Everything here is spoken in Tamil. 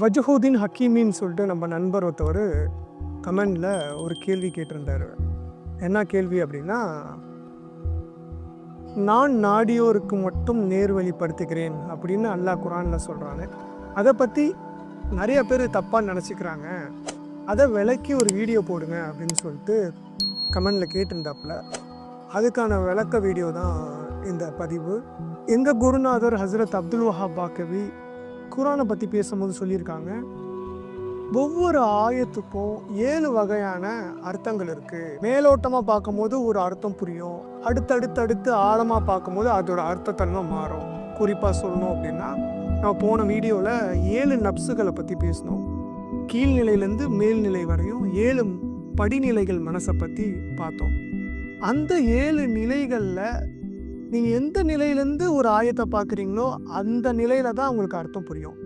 வஜ்ஹுதீன் ஹக்கீமின்னு சொல்லிட்டு நம்ம நண்பர் ஒருத்தவர் கமெண்டில் ஒரு கேள்வி கேட்டிருந்தாரு. என்ன கேள்வி அப்படின்னா, நான் நாடியோருக்கு மட்டும் நேர்வழிப்படுத்துகிறேன் அப்படின்னு அல்லாஹ் குரானில் சொல்கிறாங்க. அதை பற்றி நிறைய பேர் தப்பாக நினச்சிக்கிறாங்க, அதை விளக்கி ஒரு வீடியோ போடுங்க அப்படின்னு சொல்லிட்டு கமெண்டில் கேட்டிருந்தாப்புல. அதுக்கான விளக்க வீடியோ தான் இந்த பதிவு. எங்கள் குருநாதர் ஹசரத் அப்துல் வஹாப் பாக்கவி குரானை பற்றி பேசும்போது சொல்லியிருக்காங்க, ஒவ்வொரு ஆயத்துக்கும் 7 வகையான அர்த்தங்கள் இருக்குது. மேலோட்டமாக பார்க்கும்போது ஒரு அர்த்தம் புரியும், அடுத்தடுத்து ஆழமாக பார்க்கும்போது அதோட அர்த்தத்தன்மை மாறும். குறிப்பாக சொல்லணும் அப்படின்னா, நான் போன வீடியோவில் 7 நப்சுகளை பற்றி பேசினோம். கீழ்நிலையிலேருந்து மேல்நிலை வரையும் 7 படிநிலைகள் மனசை பற்றி பார்த்தோம். அந்த 7 நிலைகளில் நீங்கள் எந்த நிலையிலேருந்து ஒரு ஆயத்தை பார்க்குறீங்களோ அந்த நிலையில தான் உங்களுக்கு அர்த்தம் புரியும்.